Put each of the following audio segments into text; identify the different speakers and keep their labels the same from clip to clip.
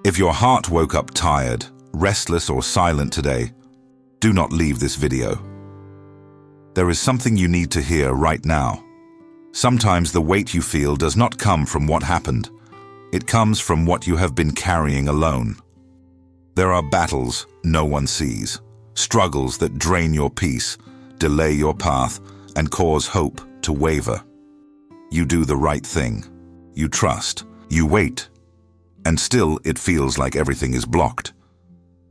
Speaker 1: If your heart woke up tired, restless, or silent today, do not leave this video. There is something you need to hear right now. Sometimes the weight you feel does not come from what happened. It comes from what you have been carrying alone. There are battles no one sees, struggles that drain your peace, delay your path, and cause hope to waver. You do the right thing. You trust. You wait. And still it feels like everything is blocked.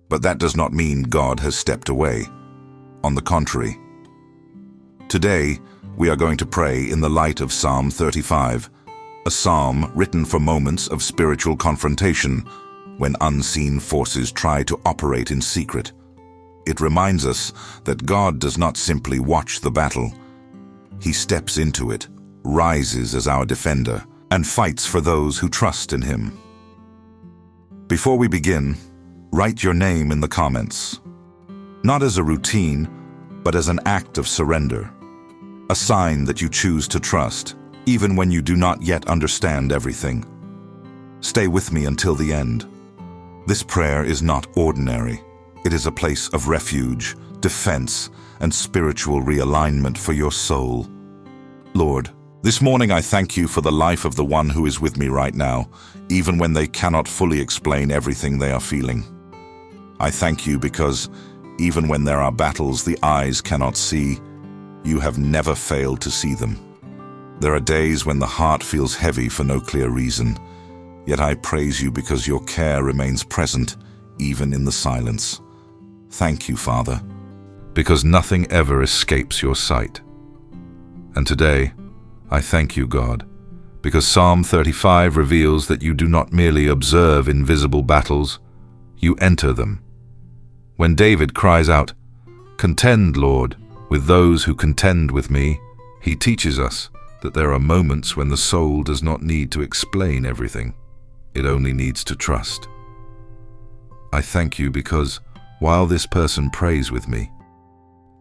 Speaker 1: But that does not mean God has stepped away. On the contrary. Today, we are going to pray in the light of Psalm 35, a psalm written for moments of spiritual confrontation when unseen forces try to operate in secret. It reminds us that God does not simply watch the battle. He steps into it, rises as our defender, and fights for those who trust in him. Before we begin, write your name in the comments. Not as a routine, but as an act of surrender. A sign that you choose to trust, even when you do not yet understand everything. Stay with me until the end. This prayer is not ordinary. It is a place of refuge, defense, and spiritual realignment for your soul. Lord, this morning I thank you for the life of the one who is with me right now, even when they cannot fully explain everything they are feeling. I thank you because, even when there are battles the eyes cannot see, you have never failed to see them. There are days when the heart feels heavy for no clear reason, yet I praise you because your care remains present, even in the silence. Thank you, Father, because nothing ever escapes your sight. And today, I thank you, God, because Psalm 35 reveals that you do not merely observe invisible battles, you enter them. When David cries out, "Contend, Lord, with those who contend with me," he teaches us that there are moments when the soul does not need to explain everything. It only needs to trust. I thank you because, while this person prays with me,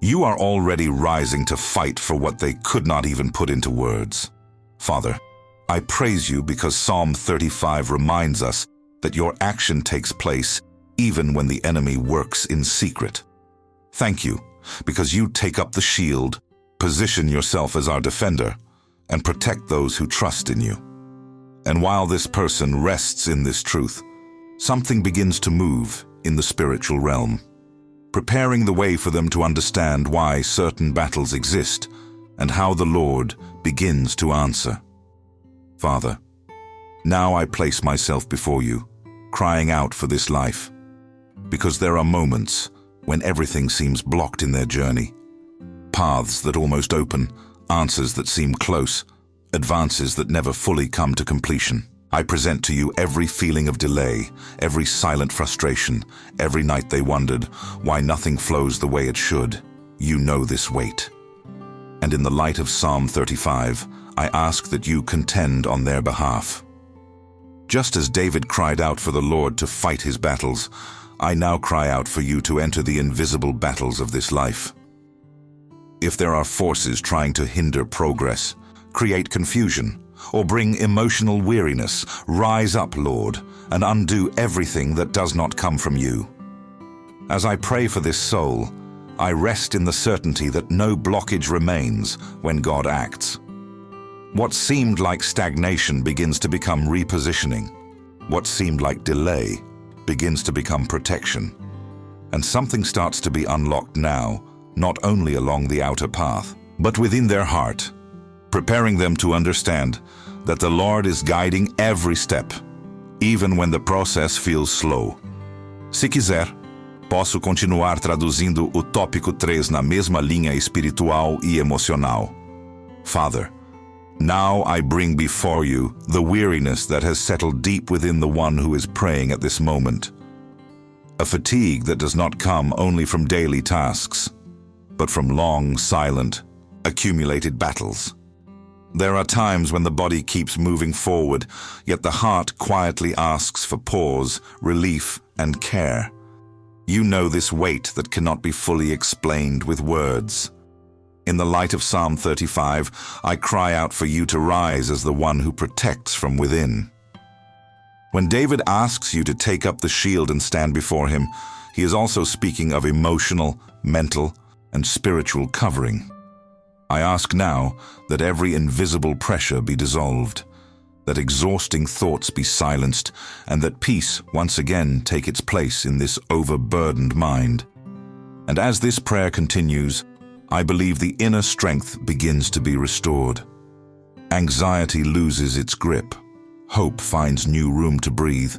Speaker 1: you are already rising to fight for what they could not even put into words. Father, I praise you because Psalm 35 reminds us that your action takes place even when the enemy works in secret. Thank you, because you take up the shield, position yourself as our defender, and protect those who trust in you. And while this person rests in this truth, something begins to move in the spiritual realm, preparing the way for them to understand why certain battles exist and how the Lord begins to answer. Father, now I place myself before you, crying out for this life, because there are moments when everything seems blocked in their journey. Paths that almost open, answers that seem close, advances that never fully come to completion. I present to you every feeling of delay, every silent frustration, every night they wondered why nothing flows the way it should. You know this weight. And in the light of Psalm 35, I ask that you contend on their behalf. Just as David cried out for the Lord to fight his battles, I now cry out for you to enter the invisible battles of this life. If there are forces trying to hinder progress, create confusion, or bring emotional weariness, rise up, Lord, and undo everything that does not come from you. As I pray for this soul, I rest in the certainty that no blockage remains when God acts. What seemed like stagnation begins to become repositioning. What seemed like delay begins to become protection. And something starts to be unlocked now, not only along the outer path, but within their heart, preparing them to understand that the Lord is guiding every step, even when the process feels slow. Se quiser, posso continuar traduzindo o tópico 3 na mesma linha espiritual e emocional. Father, now I bring before you the weariness that has settled deep within the one who is praying at this moment. A fatigue that does not come only from daily tasks, but from long, silent, accumulated battles. There are times when the body keeps moving forward, yet the heart quietly asks for pause, relief, and care. You know this weight that cannot be fully explained with words. In the light of Psalm 35, I cry out for you to rise as the one who protects from within. When David asks you to take up the shield and stand before him, he is also speaking of emotional, mental, and spiritual covering. I ask now that every invisible pressure be dissolved, that exhausting thoughts be silenced, and that peace once again take its place in this overburdened mind. And as this prayer continues, I believe the inner strength begins to be restored. Anxiety loses its grip, hope finds new room to breathe,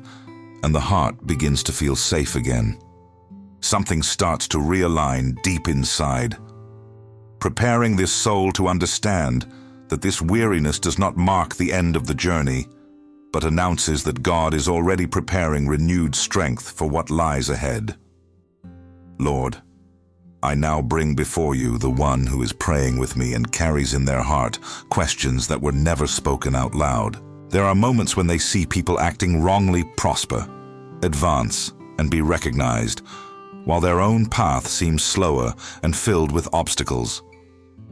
Speaker 1: and the heart begins to feel safe again. Something starts to realign deep inside, preparing this soul to understand that this weariness does not mark the end of the journey, but announces that God is already preparing renewed strength for what lies ahead. Lord, I now bring before you the one who is praying with me and carries in their heart questions that were never spoken out loud. There are moments when they see people acting wrongly prosper, advance, and be recognized, while their own path seems slower and filled with obstacles.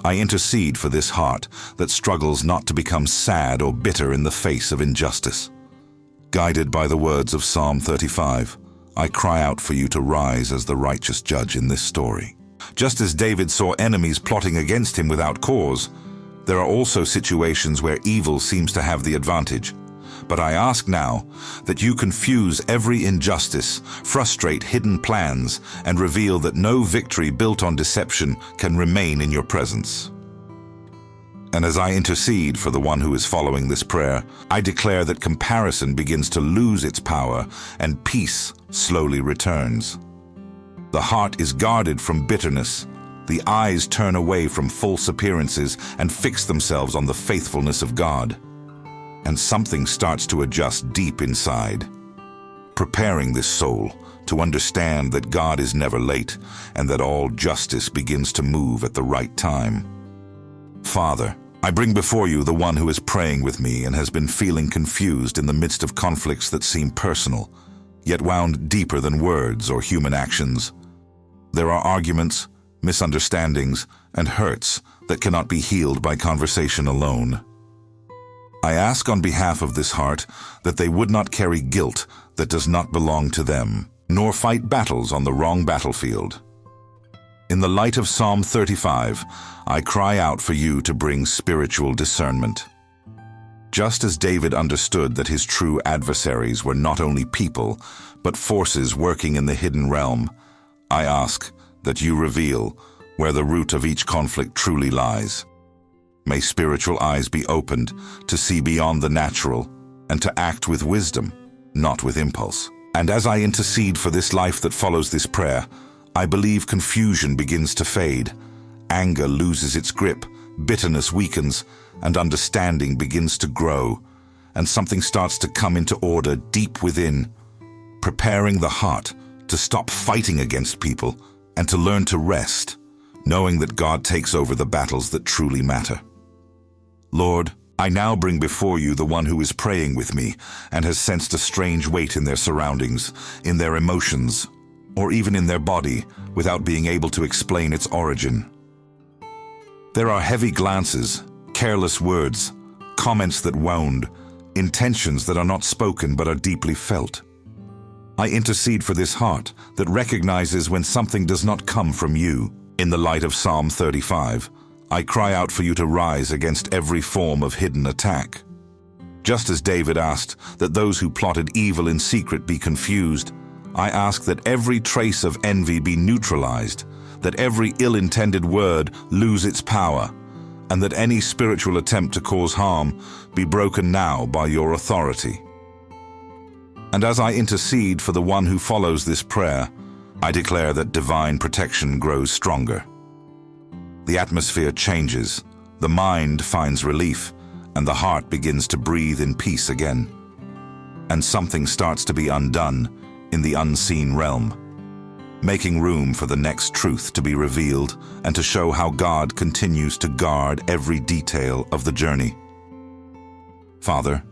Speaker 1: I intercede for this heart that struggles not to become sad or bitter in the face of injustice. Guided by the words of Psalm 35, I cry out for you to rise as the righteous judge in this story. Just as David saw enemies plotting against him without cause, there are also situations where evil seems to have the advantage. But I ask now that you confuse every injustice, frustrate hidden plans, and reveal that no victory built on deception can remain in your presence. And as I intercede for the one who is following this prayer, I declare that comparison begins to lose its power and peace slowly returns. The heart is guarded from bitterness, the eyes turn away from false appearances and fix themselves on the faithfulness of God. And something starts to adjust deep inside, preparing this soul to understand that God is never late and that all justice begins to move at the right time. Father, I bring before you the one who is praying with me and has been feeling confused in the midst of conflicts that seem personal, yet wound deeper than words or human actions. There are arguments, misunderstandings, and hurts that cannot be healed by conversation alone. I ask on behalf of this heart that they would not carry guilt that does not belong to them, nor fight battles on the wrong battlefield. In the light of Psalm 35, I cry out for you to bring spiritual discernment. Just as David understood that his true adversaries were not only people, but forces working in the hidden realm, I ask that you reveal where the root of each conflict truly lies. May spiritual eyes be opened to see beyond the natural and to act with wisdom, not with impulse. And as I intercede for this life that follows this prayer, I believe confusion begins to fade, anger loses its grip, bitterness weakens, and understanding begins to grow, and something starts to come into order deep within, preparing the heart to stop fighting against people and to learn to rest, knowing that God takes over the battles that truly matter. Lord, I now bring before you the one who is praying with me and has sensed a strange weight in their surroundings, in their emotions, or even in their body, without being able to explain its origin. There are heavy glances, careless words, comments that wound, intentions that are not spoken but are deeply felt. I intercede for this heart that recognizes when something does not come from you. In the light of Psalm 35, I cry out for you to rise against every form of hidden attack. Just as David asked that those who plotted evil in secret be confused, I ask that every trace of envy be neutralized, that every ill-intended word lose its power, and that any spiritual attempt to cause harm be broken now by your authority. And as I intercede for the one who follows this prayer, I declare that divine protection grows stronger. The atmosphere changes, the mind finds relief, and the heart begins to breathe in peace again. And something starts to be undone in the unseen realm, making room for the next truth to be revealed and to show how God continues to guard every detail of the journey. Father,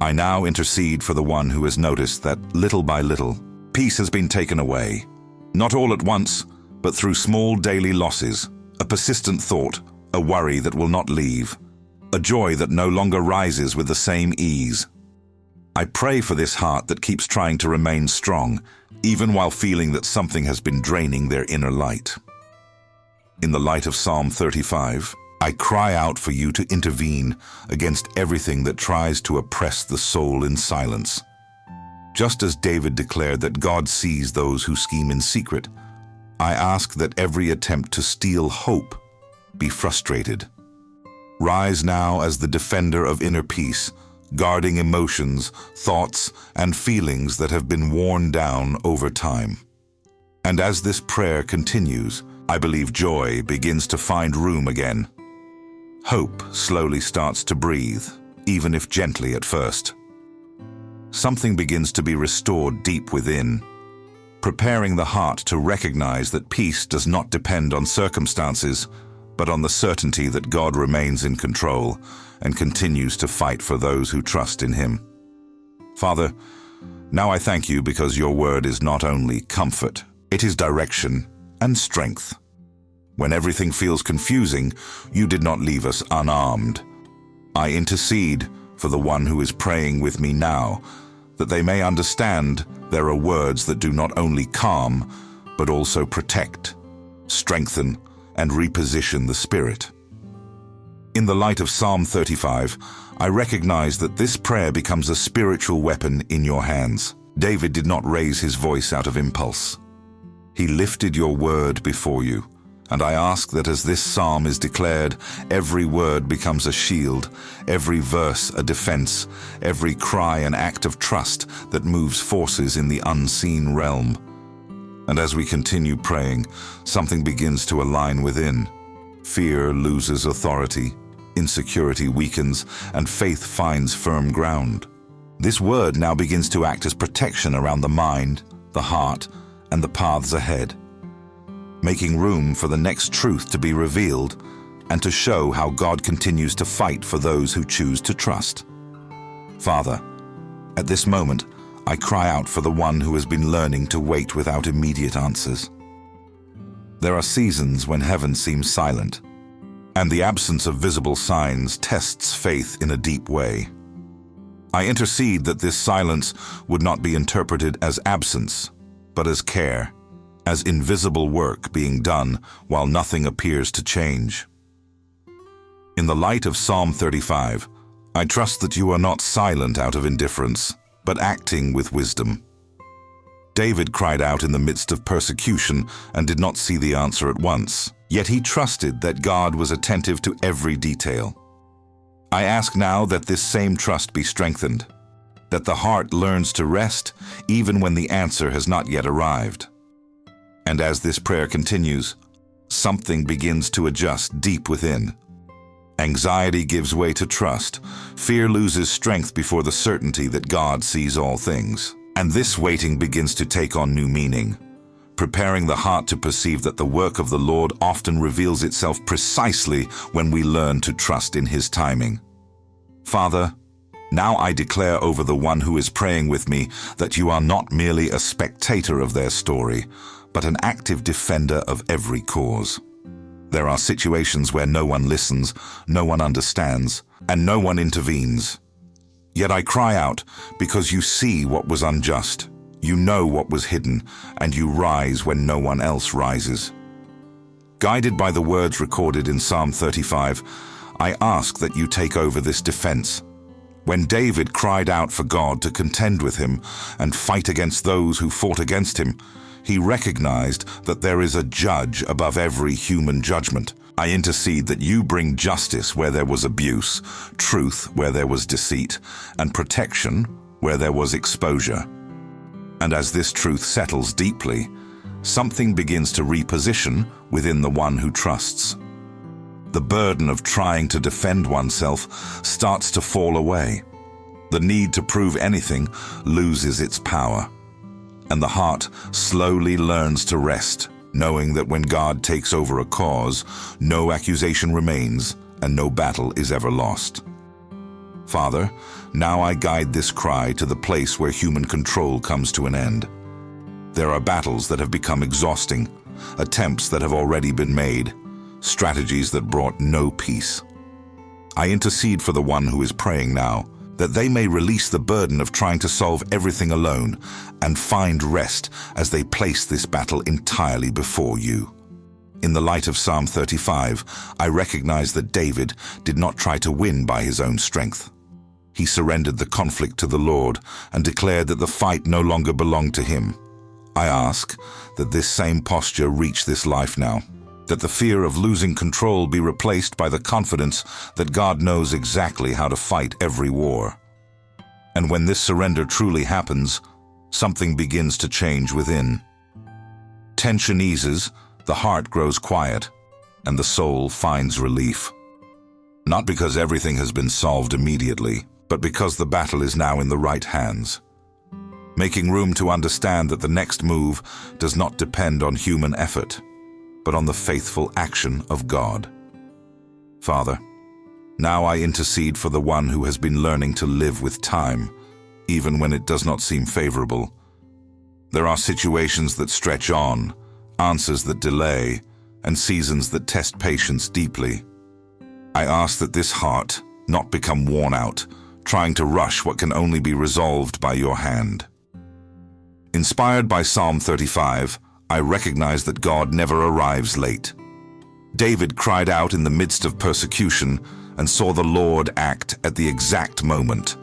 Speaker 1: I now intercede for the one who has noticed that little by little, peace has been taken away, not all at once, but through small daily losses, a persistent thought, a worry that will not leave, a joy that no longer rises with the same ease. I pray for this heart that keeps trying to remain strong, even while feeling that something has been draining their inner light. In the light of Psalm 35, I cry out for you to intervene against everything that tries to oppress the soul in silence. Just as David declared that God sees those who scheme in secret, I ask that every attempt to steal hope be frustrated. Rise now as the defender of inner peace, guarding emotions, thoughts, and feelings that have been worn down over time. And as this prayer continues, I believe joy begins to find room again. Hope slowly starts to breathe, even if gently at first. Something begins to be restored deep within, preparing the heart to recognize that peace does not depend on circumstances, but on the certainty that God remains in control and continues to fight for those who trust in Him. Father, now I thank you because your word is not only comfort, it is direction and strength. When everything feels confusing, you did not leave us unarmed. I intercede for the one who is praying with me now, that they may understand there are words that do not only calm, but also protect, strengthen, and reposition the spirit. In the light of Psalm 35, I recognize that this prayer becomes a spiritual weapon in your hands. David did not raise his voice out of impulse. He lifted your word before you, and I ask that as this psalm is declared, every word becomes a shield, every verse a defense, every cry an act of trust that moves forces in the unseen realm. And as we continue praying, something begins to align within. Fear loses authority, insecurity weakens, and faith finds firm ground. This word now begins to act as protection around the mind, the heart, and the paths ahead, making room for the next truth to be revealed and to show how God continues to fight for those who choose to trust. Father, at this moment, I cry out for the one who has been learning to wait without immediate answers. There are seasons when heaven seems silent, and the absence of visible signs tests faith in a deep way. I intercede that this silence would not be interpreted as absence, but as care, as invisible work being done while nothing appears to change. In the light of Psalm 35, I trust that you are not silent out of indifference, but acting with wisdom. David cried out in the midst of persecution and did not see the answer at once, yet he trusted that God was attentive to every detail. I ask now that this same trust be strengthened, that the heart learns to rest even when the answer has not yet arrived. And as this prayer continues, something begins to adjust deep within. Anxiety gives way to trust. Fear loses strength before the certainty that God sees all things. And this waiting begins to take on new meaning, preparing the heart to perceive that the work of the Lord often reveals itself precisely when we learn to trust in His timing. Father, now I declare over the one who is praying with me that you are not merely a spectator of their story, but an active defender of every cause. There are situations where no one listens, no one understands, and no one intervenes. Yet I cry out because you see what was unjust, you know what was hidden, and you rise when no one else rises. Guided by the words recorded in Psalm 35, I ask that you take over this defense. When David cried out for God to contend with him and fight against those who fought against him, he recognized that there is a judge above every human judgment. I intercede that you bring justice where there was abuse, truth where there was deceit, and protection where there was exposure. And as this truth settles deeply, something begins to reposition within the one who trusts. The burden of trying to defend oneself starts to fall away. The need to prove anything loses its power. And the heart slowly learns to rest, knowing that when God takes over a cause, no accusation remains and no battle is ever lost. Father, now I guide this cry to the place where human control comes to an end. There are battles that have become exhausting, attempts that have already been made, strategies that brought no peace. I intercede for the one who is praying now, that they may release the burden of trying to solve everything alone and find rest as they place this battle entirely before you. In the light of Psalm 35, I recognize that David did not try to win by his own strength. He surrendered the conflict to the Lord and declared that the fight no longer belonged to him. I ask that this same posture reach this life now, that the fear of losing control be replaced by the confidence that God knows exactly how to fight every war. And when this surrender truly happens, something begins to change within. Tension eases, the heart grows quiet, and the soul finds relief. Not because everything has been solved immediately, but because the battle is now in the right hands, making room to understand that the next move does not depend on human effort, but on the faithful action of God. Father, now I intercede for the one who has been learning to live with time, even when it does not seem favorable. There are situations that stretch on, answers that delay, and seasons that test patience deeply. I ask that this heart not become worn out, trying to rush what can only be resolved by your hand. Inspired by Psalm 35, I recognize that God never arrives late. David cried out in the midst of persecution and saw the Lord act at the exact moment,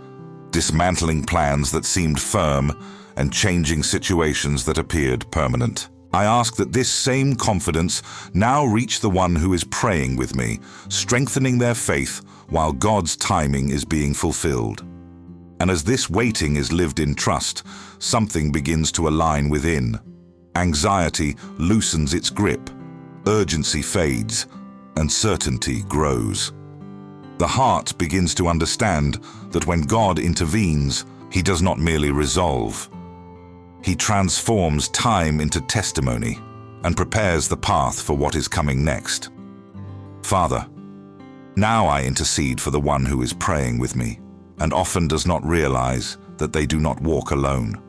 Speaker 1: dismantling plans that seemed firm and changing situations that appeared permanent. I ask that this same confidence now reach the one who is praying with me, strengthening their faith while God's timing is being fulfilled. And as this waiting is lived in trust, something begins to align within. Anxiety loosens its grip, urgency fades, and certainty grows. The heart begins to understand that when God intervenes, He does not merely resolve. He transforms time into testimony and prepares the path for what is coming next. Father, now I intercede for the one who is praying with me and often does not realize that they do not walk alone.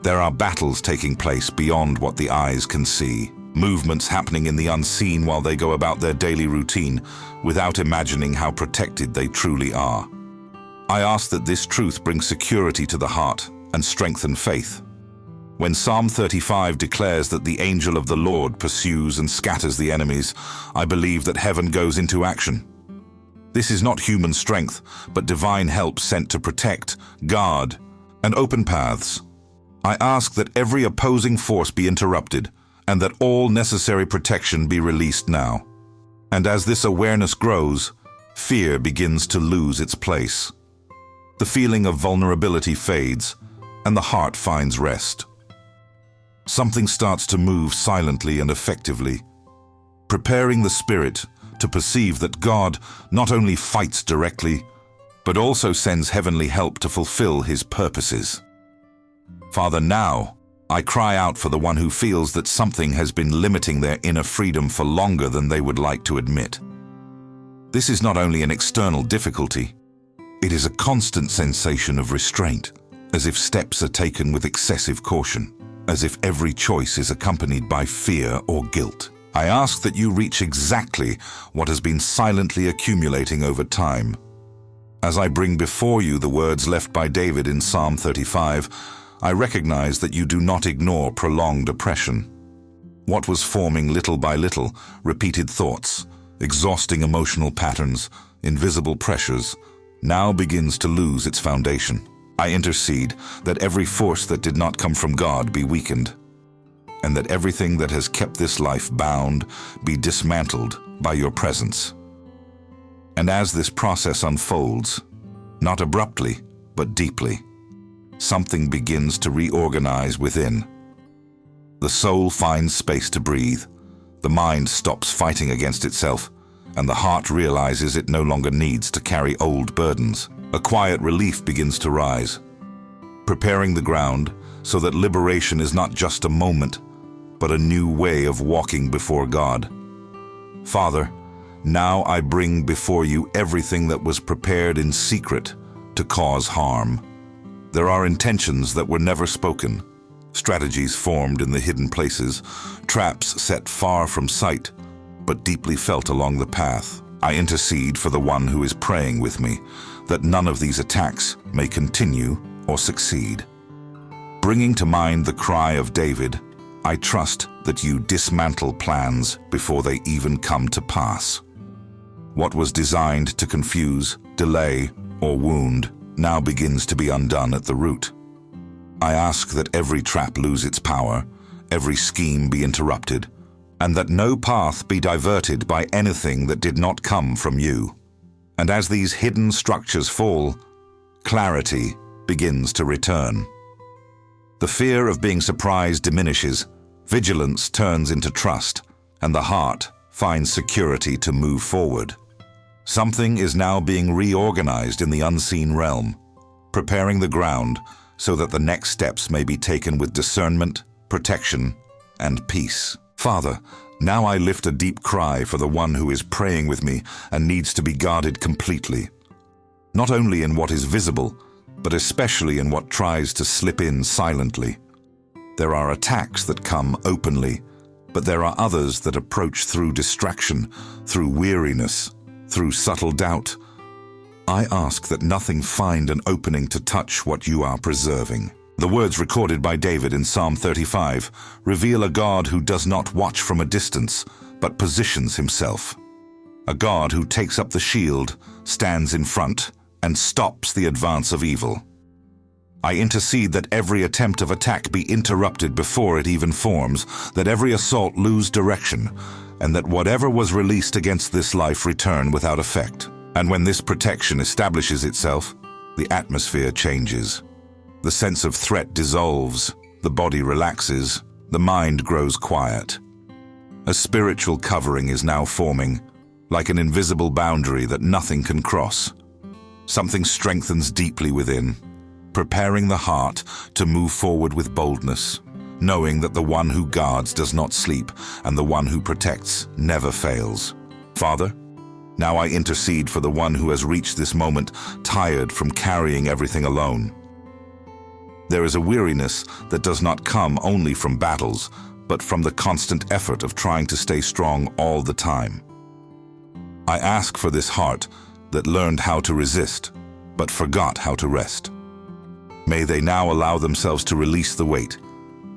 Speaker 1: There are battles taking place beyond what the eyes can see, movements happening in the unseen while they go about their daily routine without imagining how protected they truly are. I ask that this truth bring security to the heart and strengthen faith. When Psalm 35 declares that the angel of the Lord pursues and scatters the enemies, I believe that heaven goes into action. This is not human strength, but divine help sent to protect, guard, and open paths. I ask that every opposing force be interrupted, and that all necessary protection be released now. And as this awareness grows, fear begins to lose its place. The feeling of vulnerability fades, and the heart finds rest. Something starts to move silently and effectively, preparing the spirit to perceive that God not only fights directly, but also sends heavenly help to fulfill His purposes. Father, now I cry out for the one who feels that something has been limiting their inner freedom for longer than they would like to admit. This is not only an external difficulty, it is a constant sensation of restraint, as if steps are taken with excessive caution, as if every choice is accompanied by fear or guilt. I ask that you reach exactly what has been silently accumulating over time. As I bring before you the words left by David in Psalm 35, I recognize that you do not ignore prolonged oppression. What was forming little by little, repeated thoughts, exhausting emotional patterns, invisible pressures, now begins to lose its foundation. I intercede that every force that did not come from God be weakened, and that everything that has kept this life bound be dismantled by your presence. And as this process unfolds, not abruptly, but deeply, something begins to reorganize within. The soul finds space to breathe, the mind stops fighting against itself, and the heart realizes it no longer needs to carry old burdens. A quiet relief begins to rise, preparing the ground so that liberation is not just a moment, but a new way of walking before God. Father, now I bring before you everything that was prepared in secret to cause harm. There are intentions that were never spoken, strategies formed in the hidden places, traps set far from sight, but deeply felt along the path. I intercede for the one who is praying with me, that none of these attacks may continue or succeed. Bringing to mind the cry of David, I trust that you dismantle plans before they even come to pass. What was designed to confuse, delay, or wound now begins to be undone at the root. I ask that every trap lose its power, every scheme be interrupted, and that no path be diverted by anything that did not come from you. And as these hidden structures fall, clarity begins to return. The fear of being surprised diminishes, vigilance turns into trust, and the heart finds security to move forward. Something is now being reorganized in the unseen realm, preparing the ground so that the next steps may be taken with discernment, protection, and peace. Father, now I lift a deep cry for the one who is praying with me and needs to be guarded completely. Not only in what is visible, but especially in what tries to slip in silently. There are attacks that come openly, but there are others that approach through distraction, through weariness, through subtle doubt. I ask that nothing find an opening to touch what you are preserving. The words recorded by David in Psalm 35 reveal a God who does not watch from a distance, but positions himself. A God who takes up the shield, stands in front, and stops the advance of evil. I intercede that every attempt of attack be interrupted before it even forms, that every assault lose direction, and that whatever was released against this life return without effect. And when this protection establishes itself, the atmosphere changes. The sense of threat dissolves, the body relaxes, the mind grows quiet. A spiritual covering is now forming, like an invisible boundary that nothing can cross. Something strengthens deeply within, preparing the heart to move forward with boldness, knowing that the one who guards does not sleep and the one who protects never fails. Father, now I intercede for the one who has reached this moment tired from carrying everything alone. There is a weariness that does not come only from battles, but from the constant effort of trying to stay strong all the time. I ask for this heart that learned how to resist, but forgot how to rest. May they now allow themselves to release the weight,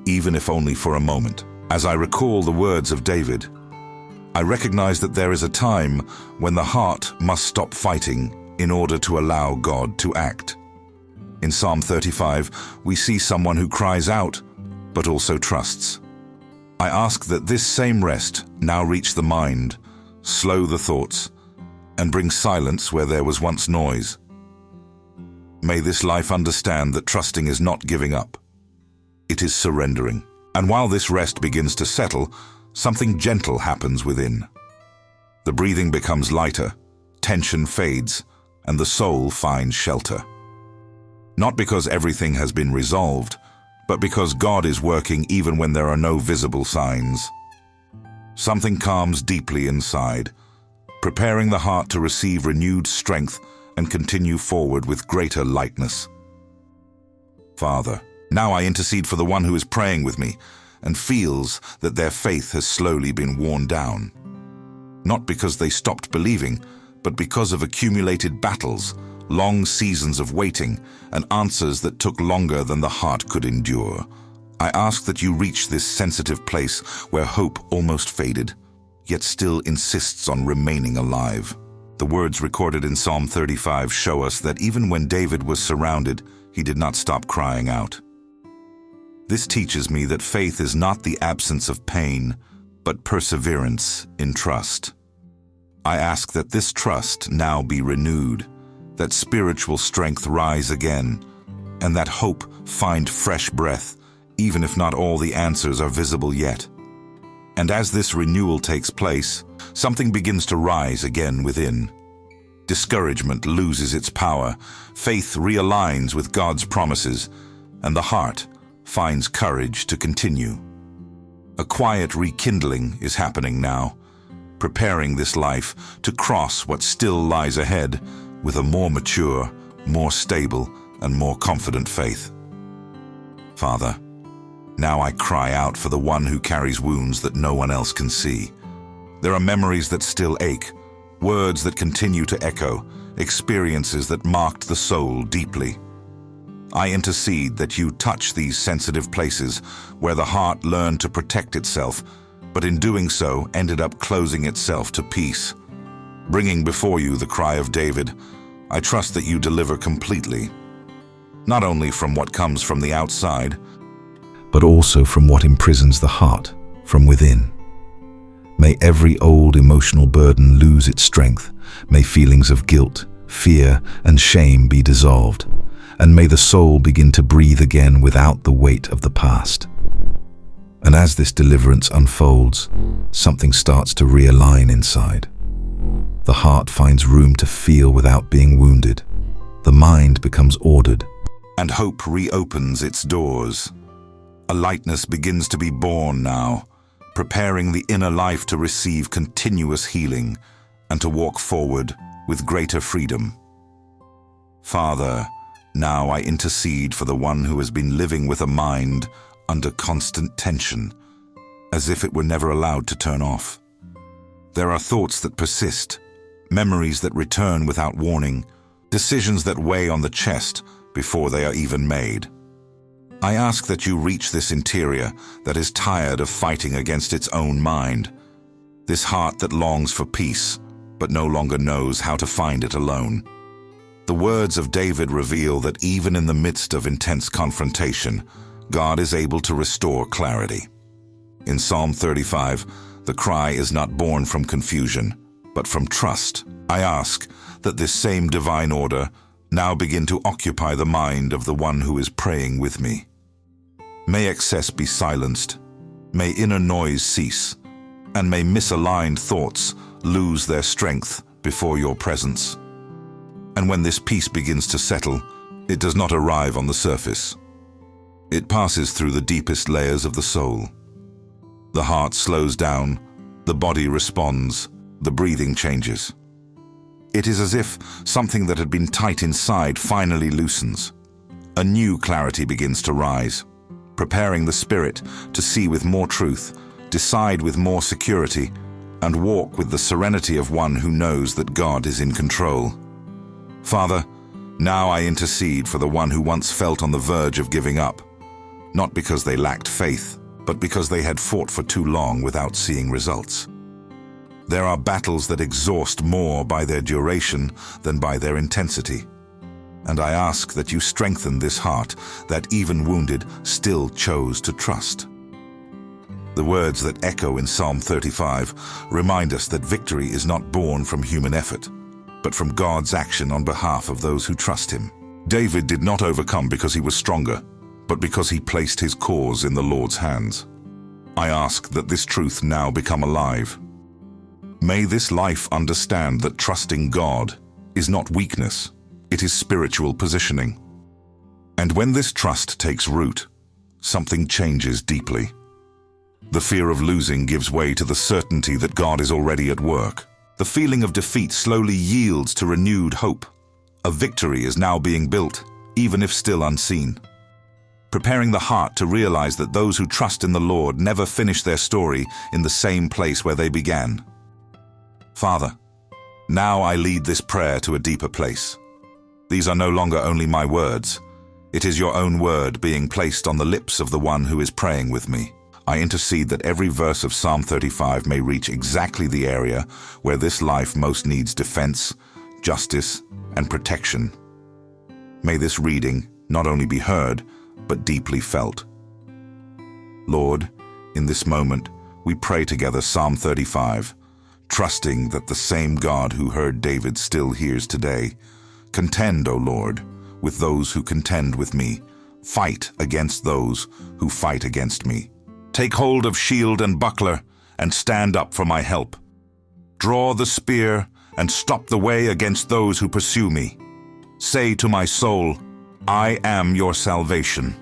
Speaker 1: even if only for a moment. As I recall the words of David, I recognize that there is a time when the heart must stop fighting in order to allow God to act. In Psalm 35, we see someone who cries out, but also trusts. I ask that this same rest now reach the mind, slow the thoughts, and bring silence where there was once noise. May this life understand that trusting is not giving up. It is surrendering. And while this rest begins to settle, something gentle happens within. The breathing becomes lighter, tension fades, and the soul finds shelter. Not because everything has been resolved, but because God is working even when there are no visible signs. Something calms deeply inside, preparing the heart to receive renewed strength and continue forward with greater lightness. Father, now I intercede for the one who is praying with me and feels that their faith has slowly been worn down. Not because they stopped believing, but because of accumulated battles, long seasons of waiting, and answers that took longer than the heart could endure. I ask that you reach this sensitive place where hope almost faded, yet still insists on remaining alive. The words recorded in Psalm 35 show us that even when David was surrounded, he did not stop crying out. This teaches me that faith is not the absence of pain, but perseverance in trust. I ask that this trust now be renewed, that spiritual strength rise again, and that hope find fresh breath, even if not all the answers are visible yet. And as this renewal takes place, something begins to rise again within. Discouragement loses its power, faith realigns with God's promises, and the heart finds courage to continue. A quiet rekindling is happening now, preparing this life to cross what still lies ahead with a more mature, more stable, and more confident faith. Father, now I cry out for the one who carries wounds that no one else can see. There are memories that still ache, words that continue to echo, experiences that marked the soul deeply. I intercede that you touch these sensitive places where the heart learned to protect itself, but in doing so ended up closing itself to peace. Bringing before you the cry of David, I trust that you deliver completely, not only from what comes from the outside, but also from what imprisons the heart from within. May every old emotional burden lose its strength. May feelings of guilt, fear, and shame be dissolved. And may the soul begin to breathe again without the weight of the past. And as this deliverance unfolds, something starts to realign inside. The heart finds room to feel without being wounded. The mind becomes ordered, and hope reopens its doors. A lightness begins to be born now, preparing the inner life to receive continuous healing and to walk forward with greater freedom. Father, now I intercede for the one who has been living with a mind under constant tension, as if it were never allowed to turn off. There are thoughts that persist, memories that return without warning, decisions that weigh on the chest before they are even made. I ask that you reach this interior that is tired of fighting against its own mind, this heart that longs for peace but no longer knows how to find it alone. The words of David reveal that even in the midst of intense confrontation, God is able to restore clarity. In Psalm 35, the cry is not born from confusion, but from trust. I ask that this same divine order now begin to occupy the mind of the one who is praying with me. May excess be silenced, may inner noise cease, and may misaligned thoughts lose their strength before your presence. And when this peace begins to settle, it does not arrive on the surface. It passes through the deepest layers of the soul. The heart slows down, the body responds, the breathing changes. It is as if something that had been tight inside finally loosens. A new clarity begins to rise, preparing the spirit to see with more truth, decide with more security, and walk with the serenity of one who knows that God is in control. Father, now I intercede for the one who once felt on the verge of giving up, not because they lacked faith, but because they had fought for too long without seeing results. There are battles that exhaust more by their duration than by their intensity. And I ask that you strengthen this heart that, even wounded, still chose to trust. The words that echo in Psalm 35 remind us that victory is not born from human effort, but from God's action on behalf of those who trust him. David did not overcome because he was stronger, but because he placed his cause in the Lord's hands. I ask that this truth now become alive. May this life understand that trusting God is not weakness, it is spiritual positioning. And when this trust takes root, something changes deeply. The fear of losing gives way to the certainty that God is already at work. The feeling of defeat slowly yields to renewed hope. A victory is now being built, even if still unseen, preparing the heart to realize that those who trust in the Lord never finish their story in the same place where they began. Father, now I lead this prayer to a deeper place. These are no longer only my words. It is your own word being placed on the lips of the one who is praying with me. I intercede that every verse of Psalm 35 may reach exactly the area where this life most needs defense, justice, and protection. May this reading not only be heard, but deeply felt. Lord, in this moment, we pray together Psalm 35, trusting that the same God who heard David still hears today. Contend, O Lord, with those who contend with me. Fight against those who fight against me. Take hold of shield and buckler, and stand up for my help. Draw the spear, and stop the way against those who pursue me. Say to my soul, I am your salvation.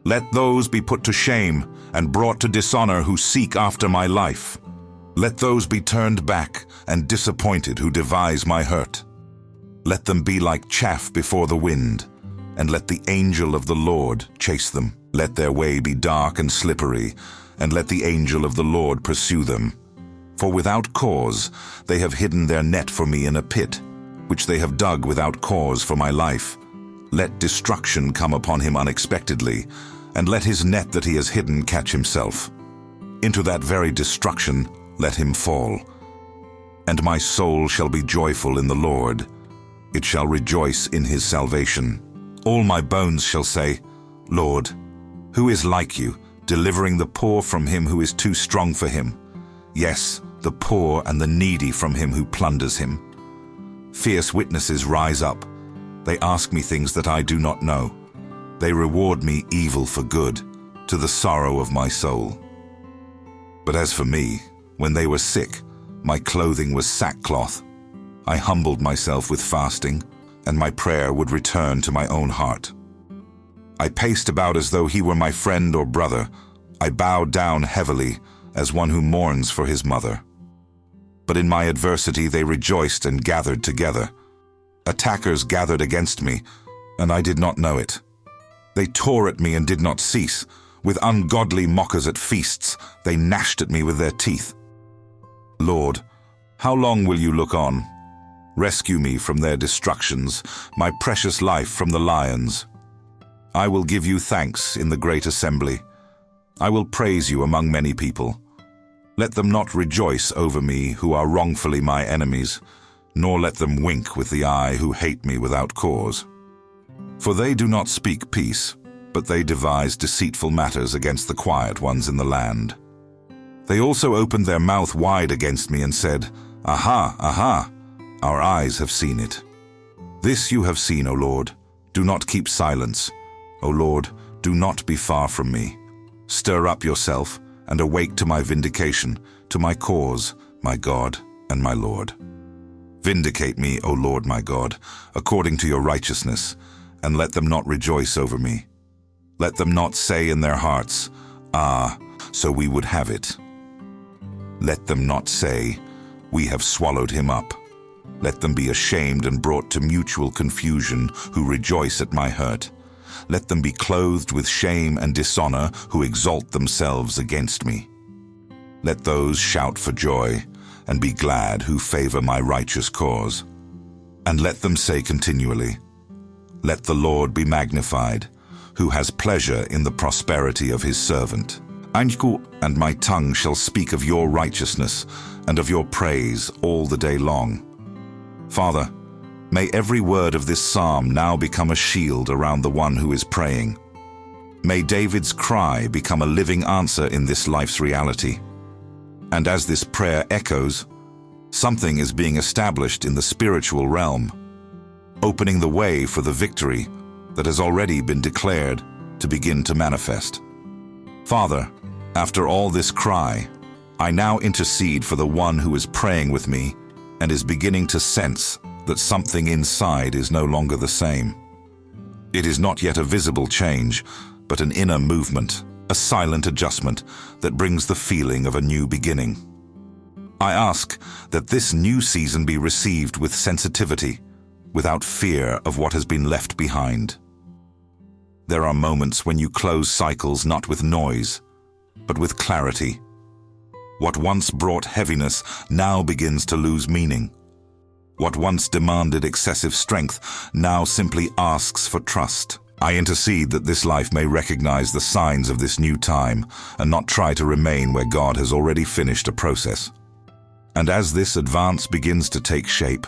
Speaker 1: Let those be put to shame and brought to dishonor who seek after my life. Let those be turned back and disappointed who devise my hurt. Let them be like chaff before the wind, and let the angel of the Lord chase them. Let their way be dark and slippery, and let the angel of the Lord pursue them. For without cause they have hidden their net for me in a pit, which they have dug without cause for my life. Let destruction come upon him unexpectedly, and let his net that he has hidden catch himself. Into that very destruction let him fall. And my soul shall be joyful in the Lord. It shall rejoice in his salvation. All my bones shall say, Lord, who is like you, delivering the poor from him who is too strong for him? Yes, the poor and the needy from him who plunders him. Fierce witnesses rise up. They ask me things that I do not know. They reward me evil for good, to the sorrow of my soul. But as for me, when they were sick, my clothing was sackcloth. I humbled myself with fasting, and my prayer would return to my own heart. I paced about as though he were my friend or brother. I bowed down heavily, as one who mourns for his mother. But in my adversity they rejoiced and gathered together. Attackers gathered against me, and I did not know it. They tore at me and did not cease. With ungodly mockers at feasts, they gnashed at me with their teeth. Lord, how long will you look on? Rescue me from their destructions, my precious life from the lions. I will give you thanks in the great assembly. I will praise you among many people. Let them not rejoice over me who are wrongfully my enemies, nor let them wink with the eye who hate me without cause. For they do not speak peace, but they devise deceitful matters against the quiet ones in the land. They also opened their mouth wide against me and said, Aha, aha, our eyes have seen it. This you have seen, O Lord. Do not keep silence. O Lord, do not be far from me. Stir up yourself and awake to my vindication, to my cause, my God and my Lord. Vindicate me, O Lord my God, according to your righteousness, and let them not rejoice over me. Let them not say in their hearts, Ah, so we would have it. Let them not say, We have swallowed him up. Let them be ashamed and brought to mutual confusion who rejoice at my hurt. Let them be clothed with shame and dishonor who exalt themselves against me. Let those shout for joy and be glad who favor my righteous cause. And let them say continually, Let the Lord be magnified, who has pleasure in the prosperity of his servant. And my tongue shall speak of your righteousness and of your praise all the day long. Father, may every word of this psalm now become a shield around the one who is praying. May David's cry become a living answer in this life's reality. And as this prayer echoes, something is being established in the spiritual realm, opening the way for the victory that has already been declared to begin to manifest. Father, after all this cry, I now intercede for the one who is praying with me and is beginning to sense that something inside is no longer the same. It is not yet a visible change, but an inner movement, a silent adjustment that brings the feeling of a new beginning. I ask that this new season be received with sensitivity, without fear of what has been left behind. There are moments when you close cycles not with noise, but with clarity. What once brought heaviness now begins to lose meaning. What once demanded excessive strength now simply asks for trust. I intercede that this life may recognize the signs of this new time and not try to remain where God has already finished a process. And as this advance begins to take shape,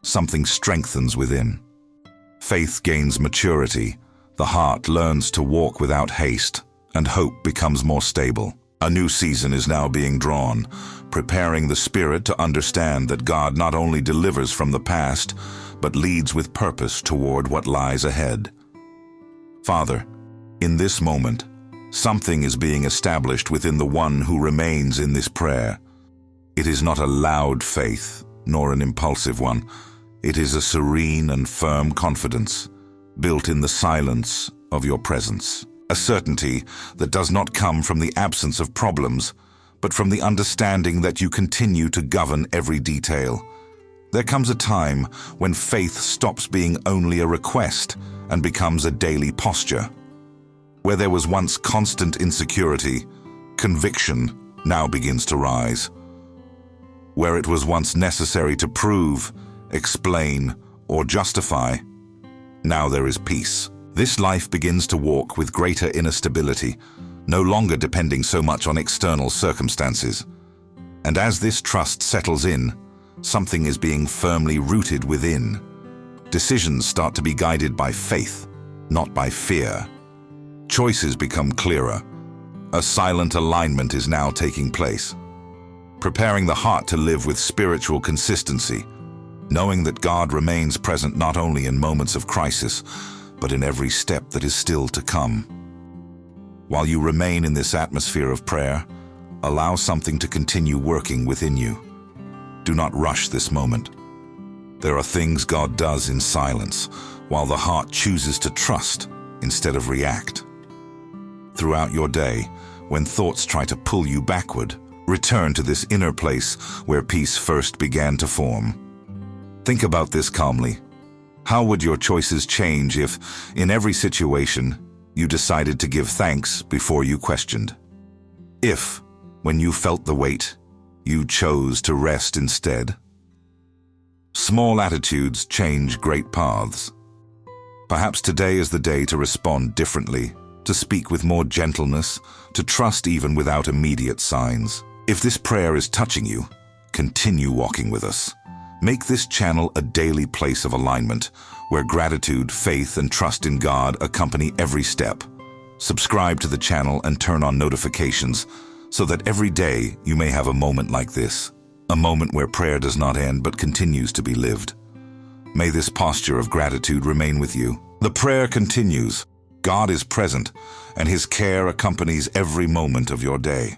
Speaker 1: something strengthens within. Faith gains maturity, the heart learns to walk without haste, and hope becomes more stable. A new season is now being drawn, preparing the spirit to understand that God not only delivers from the past, but leads with purpose toward what lies ahead. Father, in this moment, something is being established within the one who remains in this prayer. It is not a loud faith, nor an impulsive one. It is a serene and firm confidence, built in the silence of your presence. A certainty that does not come from the absence of problems, but from the understanding that you continue to govern every detail. There comes a time when faith stops being only a request and becomes a daily posture. Where there was once constant insecurity, conviction now begins to rise. Where it was once necessary to prove, explain, or justify, now there is peace. This life begins to walk with greater inner stability, no longer depending so much on external circumstances. And as this trust settles in, something is being firmly rooted within. Decisions start to be guided by faith, not by fear. Choices become clearer. A silent alignment is now taking place, preparing the heart to live with spiritual consistency, knowing that God remains present not only in moments of crisis, but in every step that is still to come. While you remain in this atmosphere of prayer, allow something to continue working within you. Do not rush this moment. There are things God does in silence, while the heart chooses to trust instead of react. Throughout your day, when thoughts try to pull you backward, return to this inner place where peace first began to form. Think about this calmly. How would your choices change if, in every situation, you decided to give thanks before you questioned? If, when you felt the weight, you chose to rest instead? Small attitudes change great paths. Perhaps today is the day to respond differently, to speak with more gentleness, to trust even without immediate signs. If this prayer is touching you, continue walking with us. Make this channel a daily place of alignment, where gratitude, faith, and trust in God accompany every step. Subscribe to the channel and turn on notifications so that every day you may have a moment like this, a moment where prayer does not end but continues to be lived. May this posture of gratitude remain with you. The prayer continues. God is present, and His care accompanies every moment of your day.